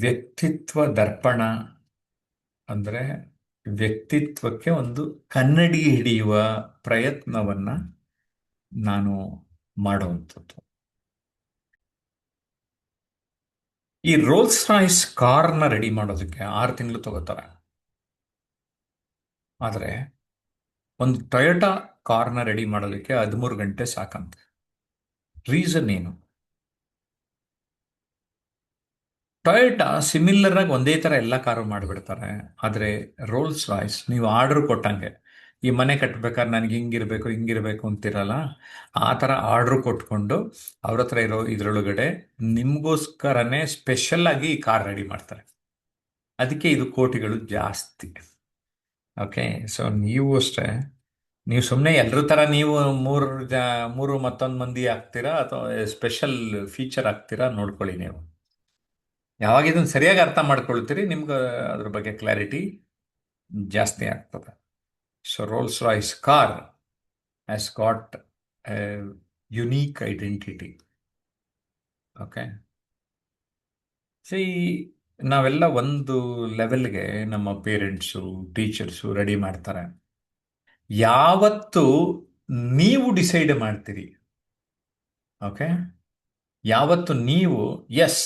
ವ್ಯಕ್ತಿತ್ವ ದರ್ಪಣ ಅಂದ್ರೆ ವ್ಯಕ್ತಿತ್ವಕ್ಕೆ ಒಂದು ಕನ್ನಡಿ ಹಿಡಿಯುವ ಪ್ರಯತ್ನವನ್ನ ನಾನು ಮಾಡುವಂಥದ್ದು. ಈ ರೋಲ್ಸ್ ರಾಯ್ಸ್ ಕಾರ್ನ ರೆಡಿ ಮಾಡೋದಕ್ಕೆ 6 ತಿಂಗಳು ತಗೋತಾರೆ. ಆದರೆ ಒಂದು ಟೊಯೋಟಾ ಕಾರ್ನ ರೆಡಿ ಮಾಡೋದಕ್ಕೆ 13 ಗಂಟೆ ಸಾಕಂತೆ. ರೀಸನ್ ಏನು? ಟೊಯೋಟಾ ಸಿಮಿಲರ್ ಆಗಿ ಒಂದೇ ತರ ಎಲ್ಲ ಕಾರು ಮಾಡಿಬಿಡ್ತಾರೆ. ಆದರೆ ರೋಲ್ಸ್ ರಾಯ್ಸ್ ನೀವು ಆರ್ಡರ್ ಕೊಟ್ಟಂಗೆ, ಈ ಮನೆ ಕಟ್ಟಬೇಕಾದ್ರೆ ನನಗೆ ಹಿಂಗಿರ್ಬೇಕು ಅಂತಿರಲ್ಲ, ಆ ಥರ ಆರ್ಡರ್ ಕೊಟ್ಕೊಂಡು ಅವ್ರ ಹತ್ರ ಇರೋ ಇದರೊಳಗಡೆ ನಿಮಗೋಸ್ಕರನೇ ಸ್ಪೆಷಲ್ ಆಗಿ ಈ ಕಾರ್ ರೆಡಿ ಮಾಡ್ತಾರೆ. ಅದಕ್ಕೆ ಇದು ಕೋಟಿಗಳು ಜಾಸ್ತಿ. ಓಕೆ, ಸೊ ನೀವು ಅಷ್ಟೇ, ನೀವು ಸುಮ್ಮನೆ ಎಲ್ಲರ ಥರ ನೀವು ಮೂರು ಮತ್ತೊಂದು ಮಂದಿ ಆಗ್ತೀರಾ ಅಥವಾ ಸ್ಪೆಷಲ್ ಫೀಚರ್ ಆಗ್ತೀರಾ ನೋಡ್ಕೊಳ್ಳಿ. ನೀವು ಯಾವಾಗ ಇದನ್ನು ಸರಿಯಾಗಿ ಅರ್ಥ ಮಾಡ್ಕೊಳ್ತೀರಿ, ನಿಮ್ಗೆ ಅದ್ರ ಬಗ್ಗೆ ಕ್ಲಾರಿಟಿ ಜಾಸ್ತಿ ಆಗ್ತದೆ. So Rolls Royce car has got a unique identity. Okay, see ನಾವೆಲ್ಲ ಒಂದು ಲೆವೆಲ್ಗೆ ನಮ್ಮ ಪೇರೆಂಟ್ಸು ಟೀಚರ್ಸು ರೆಡಿ ಮಾಡ್ತಾರೆ. ಯಾವತ್ತು ನೀವು ಡಿಸೈಡ್ ಮಾಡ್ತೀರಿ, ಓಕೆ, ಯಾವತ್ತು ನೀವು ಎಸ್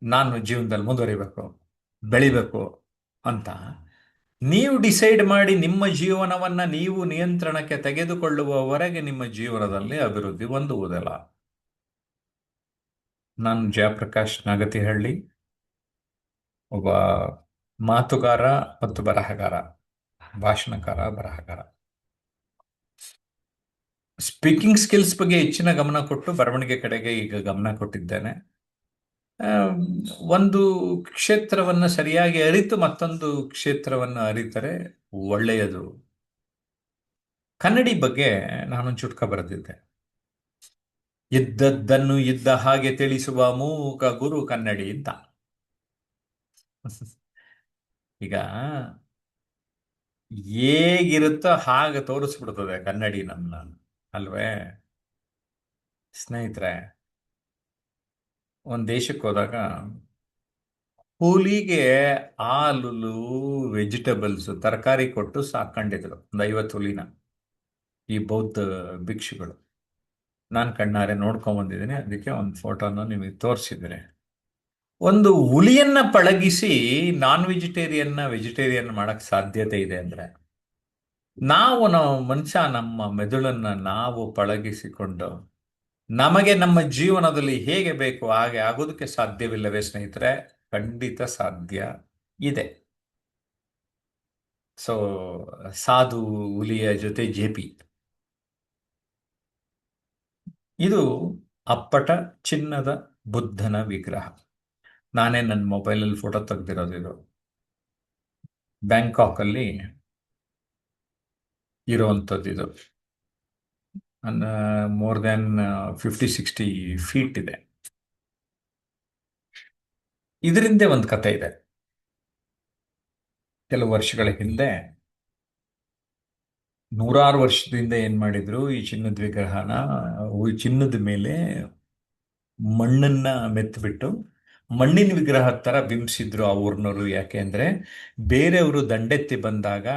ನಾನು ಜೀವನದಲ್ಲಿ ಮುಂದುವರಿಬೇಕು, ಬೆಳಿಬೇಕು ಅಂತ ನೀವು ಡಿಸೈಡ್ ಮಾಡಿ ನಿಮ್ಮ ಜೀವನವನ್ನ ನೀವು ನಿಯಂತ್ರಣಕ್ಕೆ ತೆಗೆದುಕೊಳ್ಳುವವರೆಗೆ ನಿಮ್ಮ ಜೀವನದಲ್ಲಿ ಅಭಿವೃದ್ಧಿ ಹೊಂದುವುದಿಲ್ಲ. ನಾನು ಜಯಪ್ರಕಾಶ್ ನಾಗತಿಹಳ್ಳಿ, ಒಬ್ಬ ಮಾತುಗಾರ ಮತ್ತು ಬರಹಗಾರ, ಭಾಷಣಕಾರ, ಬರಹಗಾರ. ಸ್ಪೀಕಿಂಗ್ ಸ್ಕಿಲ್ಸ್ ಬಗ್ಗೆ ಹೆಚ್ಚಿನ ಗಮನ ಕೊಟ್ಟು ಬರವಣಿಗೆ ಕಡೆಗೆ ಈಗ ಗಮನ ಕೊಟ್ಟಿದ್ದೇನೆ. ಒಂದು ಕ್ಷೇತ್ರವನ್ನು ಸರಿಯಾಗಿ ಅರಿತು ಮತ್ತೊಂದು ಕ್ಷೇತ್ರವನ್ನು ಅರಿತರೆ ಒಳ್ಳೆಯದು. ಕನ್ನಡಿ ಬಗ್ಗೆ ನಾನೊಂದು ಚುಟ್ಕ ಬರೆದಿದ್ದೆ. ಇದ್ದದ್ದನ್ನು ಇದ್ದ ಹಾಗೆ ತಿಳಿಸುವ ಮೂಕ ಗುರು ಕನ್ನಡಿ ಅಂತ. ಈಗ ಹೇಗಿರುತ್ತೋ ಹಾಗೆ ತೋರಿಸ್ಬಿಡ್ತದೆ ಕನ್ನಡಿ ನನ್ನ, ಅಲ್ವೇ ಸ್ನೇಹಿತರೆ? ಒಂದು ದೇಶಕ್ಕೆ ಹೋದಾಗ ಕೂಲಿಗೆ ಹಾಲು, ವೆಜಿಟೇಬಲ್ಸ್, ತರಕಾರಿ ಕೊಟ್ಟು ಸಾಕೊಂಡಿದ್ರು ಒಂದು 50 ಹುಲಿನ ಈ ಬೌದ್ಧ ಭಿಕ್ಷುಗಳು. ನಾನು ಕಣ್ಣಾರೆ ನೋಡ್ಕೊಂಡ್ ಬಂದಿದ್ದೀನಿ, ಅದಕ್ಕೆ ಒಂದು ಫೋಟೋನ ನಿಮಗೆ ತೋರಿಸಿದ್ರೆ. ಒಂದು ಹುಲಿಯನ್ನ ಪಳಗಿಸಿ ನಾನ್ ವೆಜಿಟೇರಿಯನ್ ಮಾಡಕ್ ಸಾಧ್ಯತೆ ಇದೆ ಅಂದ್ರೆ, ನಾವು ಮನುಷ್ಯ ನಮ್ಮ ಮೆದುಳನ್ನ ನಾವು ಪಳಗಿಸಿಕೊಂಡು ನಮಗೆ ನಮ್ಮ ಜೀವನದಲ್ಲಿ ಹೇಗೆ ಬೇಕು ಹಾಗೆ ಆಗೋದಕ್ಕೆ ಸಾಧ್ಯವಿಲ್ಲವೇ ಸ್ನೇಹಿತರೆ? ಖಂಡಿತ ಸಾಧ್ಯ ಇದೆ. ಸೊ ಸಾಧು ಹುಲಿಯ ಜೊತೆ ಜೆಪಿ, ಇದು ಅಪ್ಪಟ ಚಿನ್ನದ ಬುದ್ಧನ ವಿಗ್ರಹ. ನಾನೇ ನನ್ನ ಮೊಬೈಲಲ್ಲಿ ಫೋಟೋ ತೆಗೆದಿರೋದು. ಇದು ಬ್ಯಾಂಕಾಕ್ ಅಲ್ಲಿ ಇರುವಂಥದ್ದು. ಇದು ಮೋರ್ ದೆನ್ 50-60 ಫೀಟ್ ಇದೆ. ಇದರಿಂದ ಒಂದು ಕತೆ ಇದೆ. ಕೆಲವು ವರ್ಷಗಳ ಹಿಂದೆ, ನೂರಾರು ವರ್ಷದಿಂದ ಏನ್ ಮಾಡಿದ್ರು, ಈ ಚಿನ್ನದ ವಿಗ್ರಹನ ಚಿನ್ನದ ಮೇಲೆ ಮಣ್ಣನ್ನ ಮೆತ್ತಬಿಟ್ಟು ಮಣ್ಣಿನ ವಿಗ್ರಹ ತರ ಬಿಂಬಿಸಿದ್ರು ಆ ಊರ್ನವರು. ಯಾಕೆ ಅಂದ್ರೆ ಬೇರೆಯವರು ದಂಡೆತ್ತಿ ಬಂದಾಗ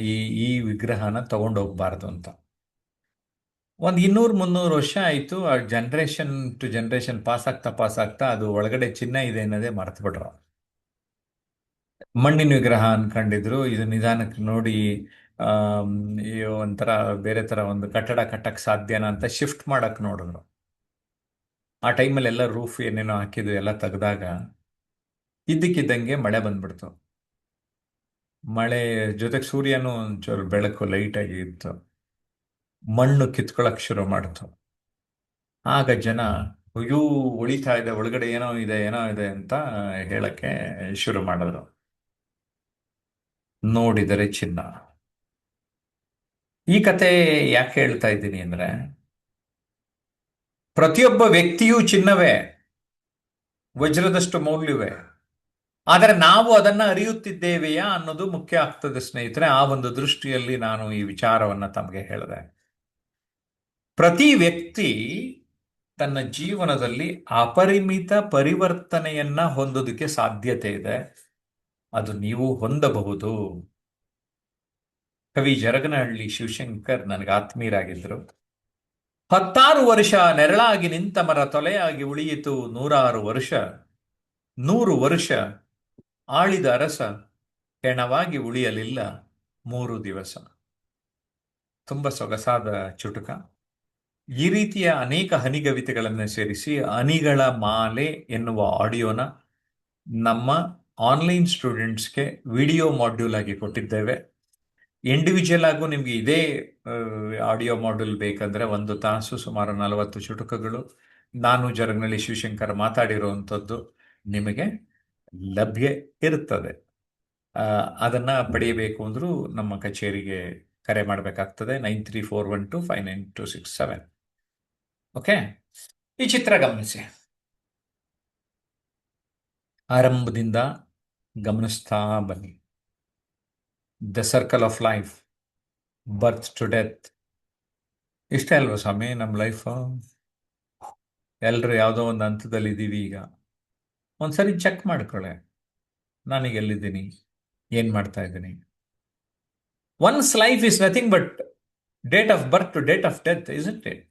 ಈ ಈ ವಿಗ್ರಹನ ತಗೊಂಡೋಗ್ಬಾರ್ದು ಅಂತ. ಒಂದು 200-300 ವರ್ಷ ಆಯ್ತು, ಆ ಜನರೇಷನ್ ಟು ಜನರೇಷನ್ ಪಾಸ್ ಆಗ್ತಾ ಅದು ಒಳಗಡೆ ಚಿನ್ನ ಇದೆ ಅನ್ನೋದೇ ಮರ್ತು ಬಿಟ್ರು. ಮಣ್ಣಿನ ವಿಗ್ರಹ ಅನ್ಕೊಂಡಿದ್ರು. ಇದು ನಿಧಾನಕ್ಕೆ ನೋಡಿ ಈ ಒಂಥರ ಬೇರೆ ತರ ಒಂದು ಕಟ್ಟಡ ಕಟ್ಟಕ್ ಸಾಧ್ಯನಾ ಅಂತ ಶಿಫ್ಟ್ ಮಾಡಕ್ ನೋಡಿದ್ರು. ಆ ಟೈಮಲ್ಲಿ ಎಲ್ಲ ರೂಫ್ ಏನೇನೋ ಹಾಕಿದ್ದು ಎಲ್ಲ ತೆಗ್ದಾಗ ಇದ್ದಕ್ಕಿದ್ದಂಗೆ ಮಳೆ ಬಂದ್ಬಿಡ್ತು. ಮಳೆ ಜೊತೆಗೆ ಸೂರ್ಯನೂ ಒಂಚೂರು ಬೆಳಕು ಲೈಟ್ ಆಗಿ ಇತ್ತು. ಮಣ್ಣು ಕಿತ್ಕೊಳಕ್ ಶುರು ಮಾಡ್ತು. ಆಗ ಜನ ಅಯ್ಯೋ ಉಳಿತಾ ಇದೆ, ಒಳಗಡೆ ಏನೋ ಇದೆ ಅಂತ ಹೇಳಕ್ಕೆ ಶುರು ಮಾಡಿದ್ರು. ನೋಡಿದರೆ ಚಿನ್ನ. ಈ ಕತೆ ಯಾಕೆ ಹೇಳ್ತಾ ಇದ್ದೀನಿ ಅಂದ್ರೆ, ಪ್ರತಿಯೊಬ್ಬ ವ್ಯಕ್ತಿಯೂ ಚಿನ್ನವೇ, ವಜ್ರದಷ್ಟು ಮೌಲ್ಯವೇ. ಆದರೆ ನಾವು ಅದನ್ನ ಅರಿಯುತ್ತಿದ್ದೇವೆಯಾ ಅನ್ನೋದು ಮುಖ್ಯ ಆಗ್ತದೆ ಸ್ನೇಹಿತರೆ. ಆ ಒಂದು ದೃಷ್ಟಿಯಲ್ಲಿ ನಾನು ಈ ವಿಚಾರವನ್ನ ತಮಗೆ ಹೇಳಿದೆ. ಪ್ರತಿ ವ್ಯಕ್ತಿ ತನ್ನ ಜೀವನದಲ್ಲಿ ಅಪರಿಮಿತ ಪರಿವರ್ತನೆಯನ್ನ ಹೊಂದೋದಕ್ಕೆ ಸಾಧ್ಯತೆ ಇದೆ. ಅದು ನೀವು ಹೊಂದಬಹುದು. ಕವಿ ಜರಗನಹಳ್ಳಿ ಶಿವಶಂಕರ್ ನನಗೆ ಆತ್ಮೀಯರಾಗಿದ್ದರು. 16 ವರ್ಷ ನೆರಳಾಗಿ ನಿಂತ ಮರ ತೊಲೆಯಾಗಿ ಉಳಿಯಿತು 106 ವರ್ಷ. 100 ವರ್ಷ ಆಳಿದ ಅರಸ ಹೆಣವಾಗಿ ಉಳಿಯಲಿಲ್ಲ 3 ದಿವಸ. ತುಂಬ ಸೊಗಸಾದ ಚುಟುಕ. ಈ ರೀತಿಯ ಅನೇಕ ಹನಿಗವಿತೆಗಳನ್ನು ಸೇರಿಸಿ ಹನಿಗಳ ಮಾಲೆ ಎನ್ನುವ ಆಡಿಯೋನ ನಮ್ಮ ಆನ್ಲೈನ್ ಸ್ಟೂಡೆಂಟ್ಸ್ಗೆ ವಿಡಿಯೋ ಮಾಡ್ಯೂಲ್ ಆಗಿ ಕೊಟ್ಟಿದ್ದೇವೆ. ಇಂಡಿವಿಜುವಲ್ ಆಗು ನಿಮಗೆ ಇದೇ ಆಡಿಯೋ ಮಾಡ್ಯೂಲ್ ಬೇಕಂದ್ರೆ 1 ತಾಸು ಸುಮಾರು 40 ಚುಟುಕಗಳು ನಾನು ಜರಗನಹಳ್ಳಿ ಶಿವಶಂಕರ್ ಮಾತಾಡಿರುವಂಥದ್ದು ನಿಮಗೆ ಲಭ್ಯ ಇರುತ್ತದೆ. ಅದನ್ನ ಪಡೆಯಬೇಕು ಅಂದ್ರೂ ನಮ್ಮ ಕಚೇರಿಗೆ ಕರೆ ಮಾಡಬೇಕಾಗ್ತದೆ 9341259267. ಓಕೆ, ಈ ಚಿತ್ರ ಗಮನಿಸಿ. ಆರಂಭದಿಂದ ಗಮನಿಸ್ತಾ ಬನ್ನಿ. The circle of life, birth to death. ಇಷ್ಟೇ ಅಲ್ವಾ ಸ್ವಾಮಿ ನಮ್ಮ ಲೈಫ್? ಎಲ್ಲರೂ ಯಾವುದೋ ಒಂದು ಹಂತದಲ್ಲಿ ಇದ್ದೀವಿ. ಈಗ ಒಂದ್ಸರಿ ಚೆಕ್ ಮಾಡ್ಕೊಳ್ಳೆ, ನಾನೀಗ ಎಲ್ಲಿದ್ದೀನಿ, ಏನ್ ಮಾಡ್ತಾ ಇದ್ದೀನಿ. One's life is nothing but date of birth to date of death, isn't it?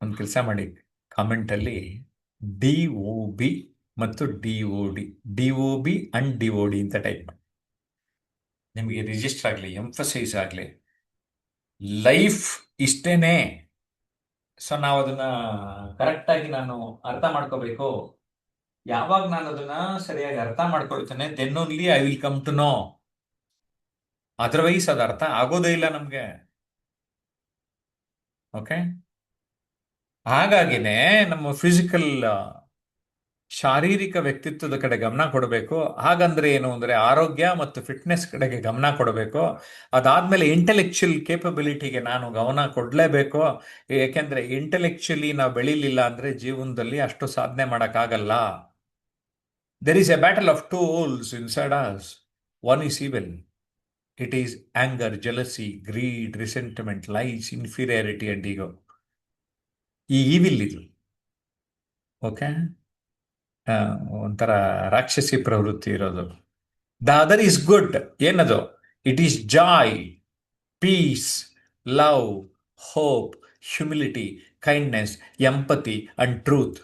ಒಂದು ಕೆಲಸ ಮಾಡಿ, ಕಾಮೆಂಟಲ್ಲಿ DOB ಮತ್ತು DOD, DOB ಅಂಡ್ DOD ಅಂತ ಟೈಪ್ ಮಾಡಿ. ನಿಮಗೆ ರಿಜಿಸ್ಟರ್ ಆಗಲಿ, ಎಂಫಸೈಸ್ ಆಗಲಿ. ಲೈಫ್ ಇಷ್ಟೇನೆ. ಸೊ ನಾವು ಅದನ್ನ ಕರೆಕ್ಟಾಗಿ ನಾನು ಅರ್ಥ ಮಾಡ್ಕೋಬೇಕು. ಯಾವಾಗ ನಾನು ಅದನ್ನ ಸರಿಯಾಗಿ ಅರ್ಥ ಮಾಡ್ಕೊಳ್ತೇನೆ, then only I will come to know. Otherwise ಅದು ಅರ್ಥ ಆಗೋದೇ ಇಲ್ಲ ನಮ್ಗೆ. ಓಕೆ, ಹಾಗಾಗಿನೇ ನಮ್ಮ ಫಿಸಿಕಲ್ ಶಾರೀರಿಕ ವ್ಯಕ್ತಿತ್ವದ ಕಡೆ ಗಮನ ಕೊಡಬೇಕು. ಹಾಗಂದ್ರೆ ಏನು ಅಂದ್ರೆ ಆರೋಗ್ಯ ಮತ್ತು ಫಿಟ್ನೆಸ್ ಕಡೆಗೆ ಗಮನ ಕೊಡಬೇಕು. ಅದಾದ್ಮೇಲೆ ಇಂಟೆಲೆಕ್ಚುಯಲ್ ಕೇಪಬಿಲಿಟಿಗೆ ನಾನು ಗಮನ ಕೊಡಲೇಬೇಕು. ಯಾಕೆಂದ್ರೆ ಇಂಟೆಲೆಕ್ಚುಲಿ ನಾವು ಬೆಳಿಲಿಲ್ಲ ಅಂದ್ರೆ ಜೀವನದಲ್ಲಿ ಅಷ್ಟು ಸಾಧನೆ ಮಾಡೋಕ್ಕಾಗಲ್ಲ. There is a battle of two wolves inside us. One is evil. It is anger, jealousy, greed, resentment, lies, inferiority and ego. ಈ ಈವಿಲ್ ಇದು. ಓಕೆ, ಒಂಥರ ರಾಕ್ಷಸಿ ಪ್ರವೃತ್ತಿ ಇರೋದು. The other is good. ಏನದು? It is joy, peace, love, hope, humility, kindness, empathy and truth.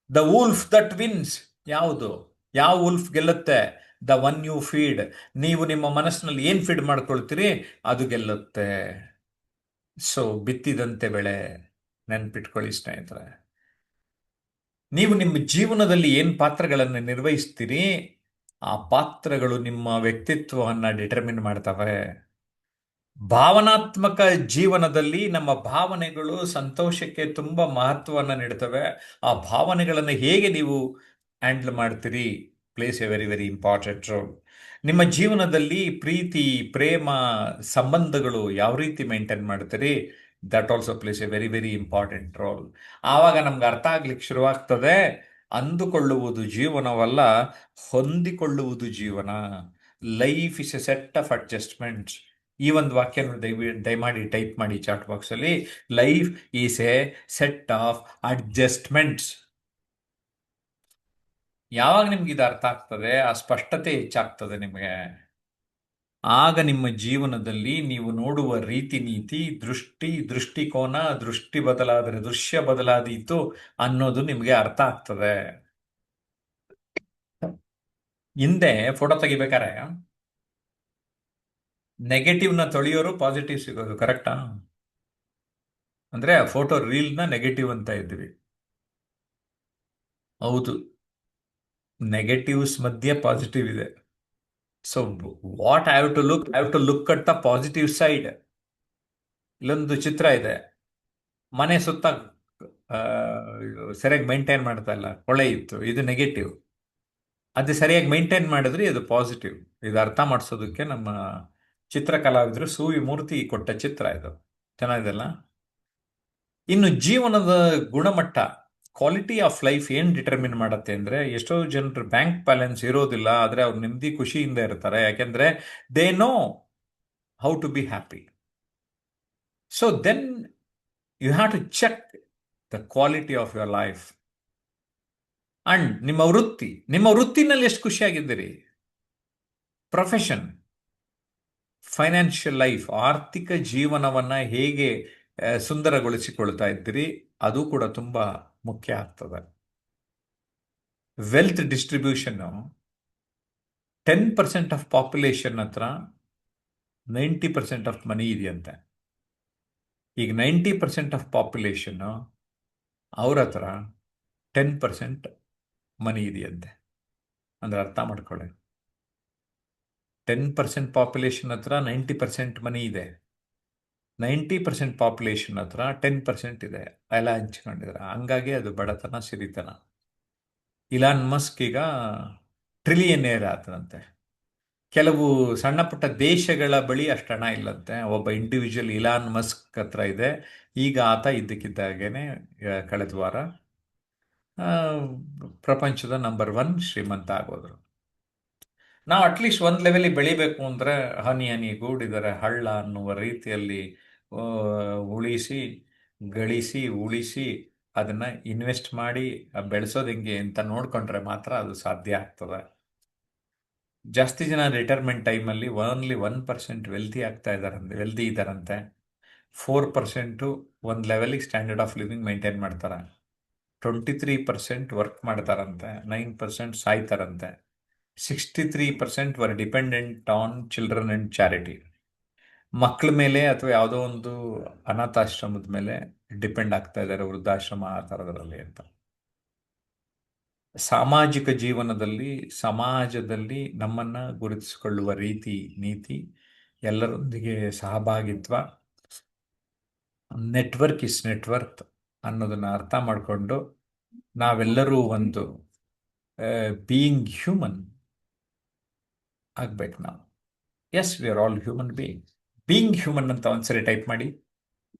The wolf that wins. ಯಾವುದು? ಯಾವ wolf ಗೆಲ್ಲುತ್ತೆ? The one you feed. ನೀವು ನಿಮ್ಮ ಮನಸ್ಸಿನಲ್ಲಿ ಏನ್ ಫೀಡ್ ಮಾಡ್ಕೊಳ್ತೀರಿ ಅದು ಗೆಲ್ಲುತ್ತೆ. ಸೊ ಬಿತ್ತಿದಂತೆ ಬೆಳೆ. ನೆನ್ಪಿಟ್ಕೊಳ್ಳಿ ಸ್ನೇಹಿತರೆ. ನೀವು ನಿಮ್ಮ ಜೀವನದಲ್ಲಿ ಏನ್ ಪಾತ್ರಗಳನ್ನು ನಿರ್ವಹಿಸ್ತೀರಿ, ಆ ಪಾತ್ರಗಳು ನಿಮ್ಮ ವ್ಯಕ್ತಿತ್ವವನ್ನ ಡಿಟರ್ಮಿನ್ ಮಾಡ್ತವೆ. ಭಾವನಾತ್ಮಕ ಜೀವನದಲ್ಲಿ ನಮ್ಮ ಭಾವನೆಗಳು ಸಂತೋಷಕ್ಕೆ ತುಂಬಾ ಮಹತ್ವವನ್ನು ನೀಡ್ತವೆ. ಆ ಭಾವನೆಗಳನ್ನು ಹೇಗೆ ನೀವು ಹ್ಯಾಂಡಲ್ ಮಾಡ್ತೀರಿ place a very very important roll. ನಿಮ್ಮ ಜೀವನದಲ್ಲಿ ಪ್ರೀತಿ, ಪ್ರೇಮ, ಸಂಬಂಧಗಳು ಯಾವ ರೀತಿ ಮೇಂಟೈನ್ ಮಾಡ್ತೀರಿ, that also place a very very important roll. ಆವಾಗ ನಮ್ಗೆ ಅರ್ಥ ಆಗ್ಲಿಕ್ಕೆ ಶುರುವಾಗ್ತದೆ, ಅಂದುಕೊಳ್ಳುವುದು ಜೀವನವಲ್ಲ, ಹೊಂದಿಕೊಳ್ಳುವುದು ಜೀವನ. Life is A set of adjustments. ಈ ಒಂದು ವಾಕ್ಯನ ದಯಮಾಡಿ ಟೈಪ್ ಮಾಡಿ ಚಾಟ್ ಬಾಕ್ಸ್ ಅಲ್ಲಿ. Life is A set of adjustments. ಯಾವಾಗ ನಿಮ್ಗೆ ಇದು ಅರ್ಥ ಆಗ್ತದೆ, ಆ ಸ್ಪಷ್ಟತೆ ಹೆಚ್ಚಾಗ್ತದೆ ನಿಮಗೆ. ಆಗ ನಿಮ್ಮ ಜೀವನದಲ್ಲಿ ನೀವು ನೋಡುವ ರೀತಿ ನೀತಿ, ದೃಷ್ಟಿಕೋನ, ದೃಷ್ಟಿ ಬದಲಾದರೆ ದೃಶ್ಯ ಬದಲಾದೀತು ಅನ್ನೋದು ನಿಮಗೆ ಅರ್ಥ ಆಗ್ತದೆ. ಹಿಂದೆ ಫೋಟೋ ತೆಗಿಬೇಕಾರೆ ನೆಗೆಟಿವ್ನ ತೊಳೆಯೋರು, ಪಾಸಿಟಿವ್ ಸಿಗೋದು. ಕರೆಕ್ಟಾ? ಅಂದ್ರೆ ಫೋಟೋ ರೀಲ್ನ ನೆಗೆಟಿವ್ ಅಂತ ಇದ್ವಿ. ಹೌದು, ನೆಗೆಟಿವ್ಸ್ ಮಧ್ಯೆ ಪಾಸಿಟಿವ್ ಇದೆ. So what I have to look at the positive side. ಇಲ್ಲೊಂದು ಚಿತ್ರ ಇದೆ, ಮನೆ ಸುತ್ತ ಸರಿಯಾಗಿ ಮೇಂಟೈನ್ ಮಾಡ್ತಾ ಇಲ್ಲ, ಕೊಳೆ ಇತ್ತು, ಇದು ನೆಗೆಟಿವ್. ಅದು ಸರಿಯಾಗಿ ಮೇಂಟೈನ್ ಮಾಡಿದ್ರೆ ಇದು ಪಾಸಿಟಿವ್. ಇದು ಅರ್ಥ ಮಾಡಿಸೋದಕ್ಕೆ ನಮ್ಮ ಚಿತ್ರಕಲಾವಿದರು ಸೂವಿ ಮೂರ್ತಿ ಕೊಟ್ಟ ಚಿತ್ರ ಇದು. ಚೆನ್ನಾಗಿದೆಲ್ಲ. ಇನ್ನು ಜೀವನದ ಗುಣಮಟ್ಟ, ಕ್ವಾಲಿಟಿ ಆಫ್ ಲೈಫ್ ಏನ್ ಡಿಟರ್ಮಿನ್ ಮಾಡತ್ತೆ ಅಂದ್ರೆ, ಎಷ್ಟೋ ಜನರು ಬ್ಯಾಂಕ್ ಬ್ಯಾಲೆನ್ಸ್ ಇರೋದಿಲ್ಲ, ಆದ್ರೆ ಅವ್ರು ನೆಮ್ಮದಿ ಖುಷಿಯಿಂದ ಇರ್ತಾರೆ. ಯಾಕೆಂದ್ರೆ they know how to be happy. So then you have to check the quality of your life. And ನಿಮ್ಮ ವೃತ್ತಿನಲ್ಲಿ ಎಷ್ಟು ಖುಷಿಯಾಗಿದ್ದೀರಿ, ಪ್ರೊಫೆಷನ್, ಫೈನಾನ್ಷಿಯಲ್ ಲೈಫ್, ಆರ್ಥಿಕ ಜೀವನವನ್ನ ಹೇಗೆ ಸುಂದರಗೊಳಿಸಿಕೊಳ್ತಾ ಇದ್ದೀರಿ, ಅದು ಕೂಡ ತುಂಬಾ ಮುಖ್ಯ ಆಗ್ತದೆ. ವೆಲ್ತ್ ಡಿಸ್ಟ್ರಿಬ್ಯೂಷನ್ 10% ಆಫ್ ಪಾಪ್ಯುಲೇಷನ್ ಹತ್ರ 90% ಆಫ್ ಮನಿ ಇದೆಯಂತೆ. ಈಗ 90% ಆಫ್ ಪಾಪ್ಯುಲೇಷನ್ ಅವ್ರ ಹತ್ರ 10% ಮನಿ ಇದೆಯಂತೆ. ಅಂದ್ರೆ ಅರ್ಥ ಮಾಡ್ಕೊಳ್ಳಿ, 10% ಪಾಪ್ಯುಲೇಷನ್ ಹತ್ರ 90% ಮನಿ ಇದೆ, 90% ಪಾಪ್ಯುಲೇಷನ್ ಹತ್ರ 10% ಇದೆ, ಎಲ್ಲ ಹಂಚ್ಕೊಂಡಿದ್ದಾರೆ. ಹಂಗಾಗಿ ಅದು ಬಡತನ, ಸಿರಿತನ. ಇಲಾನ್ ಮಸ್ಕ್ ಈಗ ಟ್ರಿಲಿಯನೇರ್ ಆತನಂತೆ. ಕೆಲವು ಸಣ್ಣ ಪುಟ್ಟ ದೇಶಗಳ ಬಳಿ ಅಷ್ಟು ಹಣ ಇಲ್ಲಂತೆ, ಒಬ್ಬ ಇಂಡಿವಿಜುವಲ್ ಇಲಾನ್ ಮಸ್ಕ್ ಹತ್ರ ಇದೆ. ಈಗ ಆತ ಇದ್ದಕ್ಕಿದ್ದಾಗೇನೆ ಕಳೆದ ವಾರ ಪ್ರಪಂಚದ ನಂಬರ್ 1 ಶ್ರೀಮಂತ ಆಗೋದ್ರು. ನಾವು ಅಟ್ಲೀಸ್ಟ್ ಒಂದು ಲೆವೆಲಿಗೆ ಬೆಳಿಬೇಕು ಅಂದರೆ ಹನಿ ಗೂಡಿದರೆ ಹಳ್ಳ ಅನ್ನುವ ರೀತಿಯಲ್ಲಿ ಉಳಿಸಿ, ಗಳಿಸಿ, ಉಳಿಸಿ, ಅದನ್ನು ಇನ್ವೆಸ್ಟ್ ಮಾಡಿ ಬೆಳೆಸೋದು ಹೆಂಗೆ ಅಂತ ನೋಡ್ಕೊಂಡ್ರೆ ಮಾತ್ರ ಅದು ಸಾಧ್ಯ ಆಗ್ತದೆ. ಜಾಸ್ತಿ ಜನ ರಿಟೈರ್ಮೆಂಟ್ ಟೈಮಲ್ಲಿ ಓನ್ಲಿ 1% ವೆಲ್ದಿ ಇದ್ದಾರಂತೆ. 4% ಒಂದು ಲೆವೆಲಿಗೆ ಸ್ಟ್ಯಾಂಡರ್ಡ್ ಆಫ್ ಲಿವಿಂಗ್ ಮೇಂಟೈನ್ ಮಾಡ್ತಾರೆ. 23% ವರ್ಕ್ ಮಾಡ್ತಾರಂತೆ, 9% ಸಾಯ್ತಾರಂತೆ, 63% var dependent on children and charity. ಮಕ್ಕಳ ಮೇಲೆ ಅಥವಾ ಯಾವುದೋ ಒಂದು ಅನಾಥಾಶ್ರಮದ ಮೇಲೆ ಡಿಪೆಂಡ್ ಆಗ್ತಾ ಇದ್ದಾರೆ, ವೃದ್ಧಾಶ್ರಮ ಆ ಥರದ್ರಲ್ಲಿ ಅಂತ. ಸಾಮಾಜಿಕ ಜೀವನದಲ್ಲಿ, ಸಮಾಜದಲ್ಲಿ ನಮ್ಮನ್ನ ಗುರುತಿಸಿಕೊಳ್ಳುವ ರೀತಿ, ನೀತಿ, ಎಲ್ಲರೊಂದಿಗೆ ಸಹಭಾಗಿತ್ವ, ನೆಟ್ವರ್ಕ್ ಇಸ್ ನೆಟ್ವರ್ಕ್ ಅನ್ನೋದನ್ನ ಅರ್ಥ ಮಾಡಿಕೊಂಡು ನಾವೆಲ್ಲರೂ ಒಂದು ಬೀಯಿಂಗ್ ಹ್ಯೂಮನ್ ಆಗ್ಬೇಕು ನಾವು. Yes, we are all human being human ಅಂತ ಒಂದ್ಸರಿ ಟೈಪ್ ಮಾಡಿ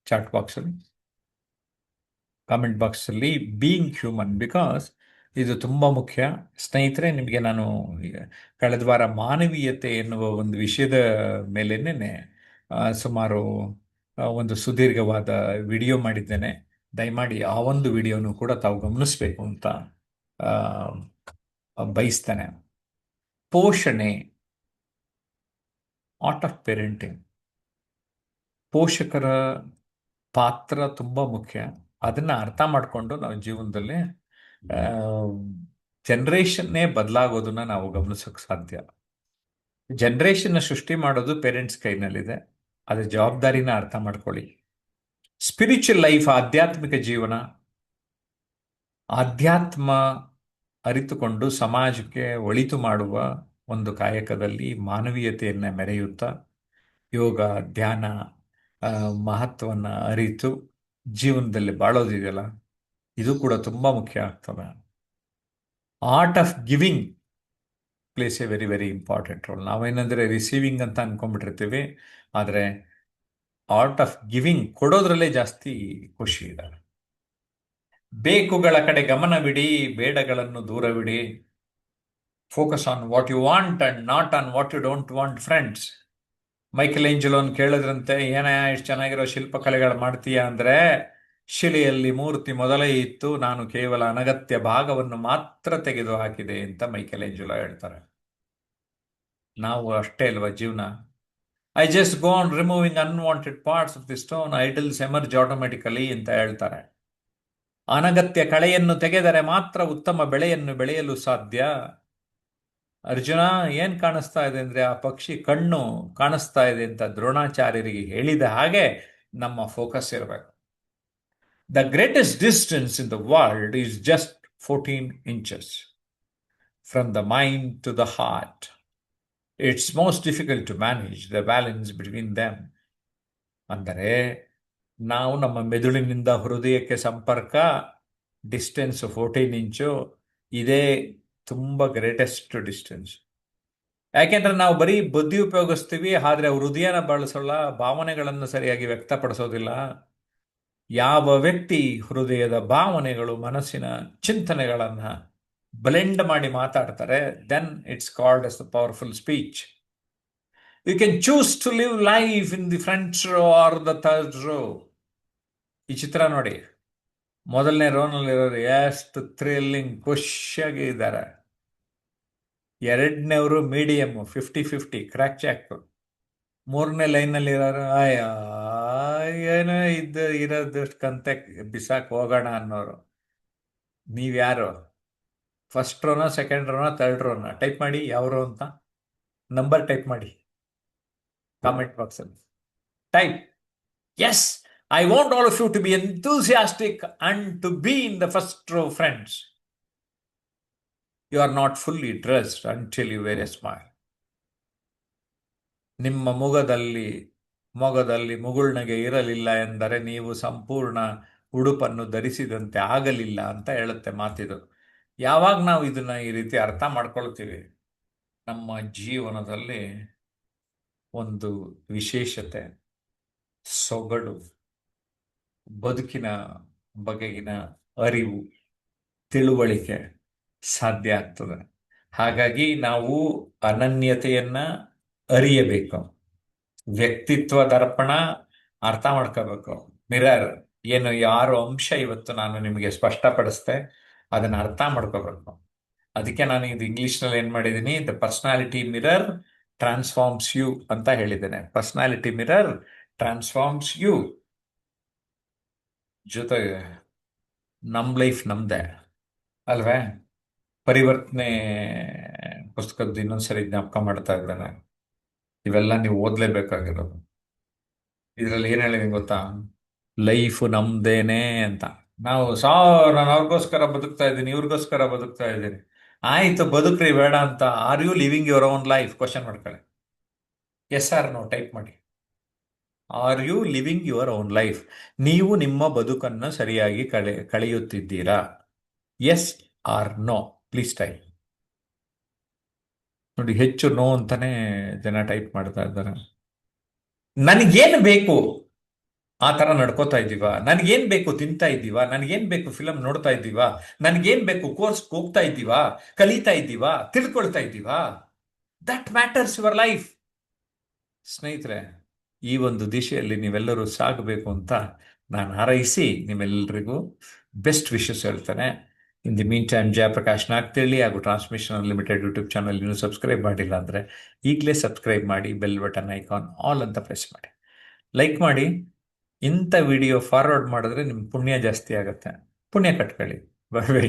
ಚಾಟ್ ಬಾಕ್ಸಲ್ಲಿ, ಕಾಮೆಂಟ್ ಬಾಕ್ಸಲ್ಲಿ ಬೀಯಿಂಗ್ ಹ್ಯೂಮನ್, ಬಿಕಾಸ್ ಇದು ತುಂಬ ಮುಖ್ಯ. ಸ್ನೇಹಿತರೆ, ನಿಮಗೆ ನಾನು ಕಳೆದ ವಾರ ಮಾನವೀಯತೆ ಎನ್ನುವ ಒಂದು ವಿಷಯದ ಮೇಲೇನೆ ಸುಮಾರು ಒಂದು ಸುದೀರ್ಘವಾದ ವಿಡಿಯೋ ಮಾಡಿದ್ದೇನೆ. ದಯಮಾಡಿ ಆ ಒಂದು ವಿಡಿಯೋನು ಕೂಡ ತಾವು ಗಮನಿಸಬೇಕು ಅಂತ ಬಯಸ್ತೇನೆ. ಪೋಷಣೆ, ಆರ್ಟ್ ಆಫ್ ಪೇರೆಂಟಿಂಗ್, ಪೋಷಕರ ಪಾತ್ರ ತುಂಬ ಮುಖ್ಯ. ಅದನ್ನು ಅರ್ಥ ಮಾಡಿಕೊಂಡು ನಾವು ಜೀವನದಲ್ಲಿ ಜನ್ರೇಷನ್ನೇ ಬದಲಾಗೋದನ್ನ ನಾವು ಗಮನಿಸೋಕೆ ಸಾಧ್ಯ. ಜನ್ರೇಷನ್ನ ಸೃಷ್ಟಿ ಮಾಡೋದು ಪೇರೆಂಟ್ಸ್ ಕೈನಲ್ಲಿದೆ, ಅದ್ರ ಜವಾಬ್ದಾರಿನ ಅರ್ಥ ಮಾಡ್ಕೊಳ್ಳಿ. ಸ್ಪಿರಿಚುವಲ್ ಲೈಫ್, ಆಧ್ಯಾತ್ಮಿಕ ಜೀವನ, ಆಧ್ಯಾತ್ಮ ಅರಿತುಕೊಂಡು ಸಮಾಜಕ್ಕೆ ಒಳಿತು ಮಾಡುವ ಒಂದು ಕಾಯಕದಲ್ಲಿ ಮಾನವೀಯತೆಯನ್ನು ಮೆರೆಯುತ್ತಾ ಯೋಗ, ಧ್ಯಾನ ಮಹತ್ವವನ್ನು ಅರಿತು ಜೀವನದಲ್ಲಿ ಬಾಳೋದಿದೆಯಲ್ಲ, ಇದು ಕೂಡ ತುಂಬ ಮುಖ್ಯ ಆಗ್ತದೆ. Art of giving plays a very very important role. ನಾವೇನಂದರೆ ರಿಸೀವಿಂಗ್ ಅಂತ ಅನ್ಕೊಂಡ್ಬಿಟ್ಟಿರ್ತೀವಿ, ಆದರೆ ಆರ್ಟ್ ಆಫ್ ಗಿವಿಂಗ್, ಕೊಡೋದ್ರಲ್ಲೇ ಜಾಸ್ತಿ ಖುಷಿ ಇದೆ. ಬೇಕುಗಳ ಕಡೆ ಗಮನವಿಡಿ, ಬೇಡಗಳನ್ನು ದೂರವಿಡಿ. Focus on what you want and not on what you don't want. Friends, ಮೈಕೆಲ್ ಏಂಜಲೋನ್ ಕೇಳಿದ್ರಂತೆ, ಇಷ್ಟು ಚೆನ್ನಾಗಿರೋ ಶಿಲ್ಪಕಲೆಗಳು ಮಾಡ್ತೀಯಾ ಅಂದರೆ, ಶಿಲೆಯಲ್ಲಿ ಮೂರ್ತಿ ಮೊದಲೇ ಇತ್ತು, ನಾನು ಕೇವಲ ಅನಗತ್ಯ ಭಾಗವನ್ನು ಮಾತ್ರ ತೆಗೆದು ಹಾಕಿದೆ ಅಂತ ಮೈಕೆಲ್ ಏಂಜಲೋ ಹೇಳ್ತಾರೆ. ನಾವು ಅಷ್ಟೇ ಅಲ್ವಾ ಜೀವನ? I just go on removing unwanted parts of the stone, idols emerge automatically ಅಂತ ಹೇಳ್ತಾರೆ. ಅನಗತ್ಯ ಕಳೆಯನ್ನು ತೆಗೆದರೆ ಮಾತ್ರ ಉತ್ತಮ ಬೆಳೆಯನ್ನು ಬೆಳೆಯಲು ಸಾಧ್ಯ. ಅರ್ಜುನ, ಏನ್ ಕಾಣಿಸ್ತಾ ಇದೆ ಅಂದ್ರೆ ಆ ಪಕ್ಷಿ ಕಣ್ಣು ಕಾಣಿಸ್ತಾ ಇದೆ ಅಂತ ದ್ರೋಣಾಚಾರ್ಯರಿಗೆ ಹೇಳಿದ ಹಾಗೆ ನಮ್ಮ ಫೋಕಸ್ ಇರಬೇಕು. The greatest distance in the world is just 14 inches from the mind to the heart. It's most difficult to manage the balance between them. ಅಂದರೆ ನಾವು ನಮ್ಮ ಮೆದುಳಿನಿಂದ ಹೃದಯಕ್ಕೆ ಸಂಪರ್ಕ ಡಿಸ್ಟೆನ್ಸ್ 14 ಇಂಚು, ಇದೇ ತುಂಬ ಗ್ರೇಟೆಸ್ಟ್ ಡಿಸ್ಟೆನ್ಸ್. ಯಾಕೆಂದ್ರೆ ನಾವು ಬರೀ ಬುದ್ಧಿ ಉಪಯೋಗಿಸ್ತೀವಿ, ಆದರೆ ಹೃದಯನ ಬಳಸೋಲ್ಲ, ಭಾವನೆಗಳನ್ನು ಸರಿಯಾಗಿ ವ್ಯಕ್ತಪಡಿಸೋದಿಲ್ಲ. ಯಾವ ವ್ಯಕ್ತಿ ಹೃದಯದ ಭಾವನೆಗಳು, ಮನಸ್ಸಿನ ಚಿಂತನೆಗಳನ್ನು ಬ್ಲೆಂಡ್ ಮಾಡಿ ಮಾತಾಡ್ತಾರೆ, then it's called as the powerful speech. You can choose to live life in the front row or the third row. ಈ ಚಿತ್ರ ನೋಡಿ, ಮೊದಲನೇ ರೋನಲ್ಲಿರೋರು ಎಷ್ಟು ಥ್ರಿಲ್ಲಿಂಗ್ ಖುಷಿಯಾಗಿ ಇದ್ದಾರೆ. ಎರಡನೇವರು ಮೀಡಿಯಮ್ 50-50 ಕ್ರ್ಯಾಕ್ ಚಾಕ್. ಮೂರನೇ ಲೈನಲ್ಲಿ ಇರೋರು ಅಯ್ಯ ಏನೋ ಇರೋದಷ್ಟು ಕಂತೆ ಬಿಸಾಕ್ ಹೋಗೋಣ ಅನ್ನೋರು. ನೀವ್ಯಾರು? ಫಸ್ಟ್ ರೋನ, ಸೆಕೆಂಡ್ ರೋನ, ಥರ್ಡ್ ರೋನ? ಟೈಪ್ ಮಾಡಿ ಯಾವ ರೋ ಅಂತ, ನಂಬರ್ ಟೈಪ್ ಮಾಡಿ ಕಾಮೆಂಟ್ ಬಾಕ್ಸಲ್ಲಿ. Type yes. I want all of you to be enthusiastic and to be in the first row, friends. You are not fully dressed until you wear a smile. ನಿಮ್ಮ ಮೊಗದಲ್ಲಿ ಮುಗುಳ್ನಗೆ ಇರಲಿಲ್ಲ ಎಂದರೆ ನೀವು ಸಂಪೂರ್ಣ ಉಡುಪನ್ನು ಧರಿಸಿದಂತೆ ಆಗಲಿಲ್ಲ ಅಂತ ಹೇಳುತ್ತೆ ಮಾತಿದು. ಯಾವಾಗ ನಾವು ಇದನ್ನ ಈ ರೀತಿ ಅರ್ಥ ಮಾಡ್ಕೊಳ್ತೀವಿ, ನಮ್ಮ ಜೀವನದಲ್ಲಿ ಒಂದು ವಿಶೇಷತೆ, ಸೊಗಡು, ಬದುಕಿನ ಬಗೆಗಿನ ಅರಿವು, ತಿಳುವಳಿಕೆ ಸಾಧ್ಯ ಆಗ್ತದೆ. ಹಾಗಾಗಿ ನಾವು ಅನನ್ಯತೆಯನ್ನ ಅರಿಯಬೇಕು. ವ್ಯಕ್ತಿತ್ವ ದರ್ಪಣ ಅರ್ಥ ಮಾಡ್ಕೋಬೇಕು. ಮಿರರ್ ಏನು, ಯಾರು ಅಂಶ ಇವತ್ತು ನಾನು ನಿಮಗೆ ಸ್ಪಷ್ಟಪಡಿಸ್ದೆ, ಅದನ್ನ ಅರ್ಥ ಮಾಡ್ಕೋಬೇಕು. ಅದಕ್ಕೆ ನಾನು ಇದು ಇಂಗ್ಲಿಷ್ನಲ್ಲಿ ಏನ್ ಮಾಡಿದ್ದೀನಿ, the personality mirror transforms you ಅಂತ ಹೇಳಿದ್ದೇನೆ. Personality mirror transforms you. ಜೊತೆಗೆ ನಮ್ ಲೈಫ್ ನಮ್ದೇ ಅಲ್ವೇ? ಪರಿವರ್ತನೆ ಪುಸ್ತಕದ ಇನ್ನೊಂದ್ಸರಿ ಜ್ಞಾಪಕ ಮಾಡ್ತಾ ಇದ್ದೇನೆ. ಇವೆಲ್ಲ ನೀವು ಓದ್ಲೇಬೇಕಾಗಿರೋದು. ಇದರಲ್ಲಿ ಏನ್ ಹೇಳಿದೀನಿ ಗೊತ್ತಾ? ಲೈಫ್ ನಮ್ದೇನೆ ಅಂತ. ನಾವು ನಾನು ಅವ್ರಿಗೋಸ್ಕರ ಬದುಕ್ತಾ ಇದ್ದೀನಿ, ಇವ್ರಿಗೋಸ್ಕರ ಬದುಕ್ತಾ ಇದ್ದೀನಿ. ಆಯ್ತು, ಬದುಕ್ರಿ ಬೇಡ ಅಂತ. Are you living your own life? Question ಮಾಡ್ಕೊಳ್ಳಿ. ಎಸ್ ಆರ್ ನೋ ಟೈಪ್ ಮಾಡಿ. Are you living your own life? ನೀವು ನಿಮ್ಮ ಬದುಕನ್ನು ಸರಿಯಾಗಿ ಕಳೆಯುತ್ತಿದ್ದೀರಾ? Yes or no please type. ನೋಡಿ, ಹೆಚ್ಚು ನೋ ಅಂತಾನೆ ಜನ ಟೈಪ್ ಮಾಡ್ತಾ ಇದ್ದಾರೆ. ನನಗೇನು ಬೇಕು ಆ ಥರ ನಡ್ಕೋತಾ ಇದ್ದೀವಾ? ನನಗೇನ್ ಬೇಕು ತಿಂತಾ ಇದ್ದೀವಾ? ನನಗೇನ್ ಬೇಕು ಫಿಲಮ್ ನೋಡ್ತಾ ಇದ್ದೀವಾ? ನನಗೇನ್ ಬೇಕು ಕೋರ್ಸ್ ಹೋಗ್ತಾ ಇದ್ದೀವಾ? ಕಲಿತಾ ಇದ್ದೀವಾ? ತಿಳ್ಕೊಳ್ತಾ ಇದ್ದೀವಾ? That matters your life. ಸ್ನೇಹಿತರೆ, ಈ ಒಂದು ದಿಶೆಯಲ್ಲಿ ನೀವೆಲ್ಲರೂ ಸಾಗಬೇಕು ಅಂತ ನಾನು ಹಾರೈಸಿ ನಿಮ್ಮೆಲ್ಲರಿಗೂ ಬೆಸ್ಟ್ ವಿಶಸ್ ಹೇಳ್ತೇನೆ. In the mean time, Jayaprakash Nagathihalli ಹಾಗೂ ಟ್ರಾನ್ಸ್ಮಿಷನ್ ಅನ್ಲಿಮಿಟೆಡ್ ಯೂಟ್ಯೂಬ್ ಚಾನಲ್ ಇನ್ನೂ ಸಬ್ಸ್ಕ್ರೈಬ್ ಮಾಡಿಲ್ಲ ಅಂದರೆ ಈಗಲೇ ಸಬ್ಸ್ಕ್ರೈಬ್ ಮಾಡಿ, ಬೆಲ್ ಬಟನ್ ಐಕಾನ್ ಆಲ್ ಅಂತ ಪ್ರೆಸ್ ಮಾಡಿ, ಲೈಕ್ ಮಾಡಿ. ಇಂಥ ವಿಡಿಯೋ ಫಾರ್ವರ್ಡ್ ಮಾಡಿದ್ರೆ ನಿಮ್ಗೆ ಪುಣ್ಯ ಜಾಸ್ತಿ ಆಗುತ್ತೆ. ಪುಣ್ಯ ಕಟ್ಕೊಳ್ಳಿ. Bye bye.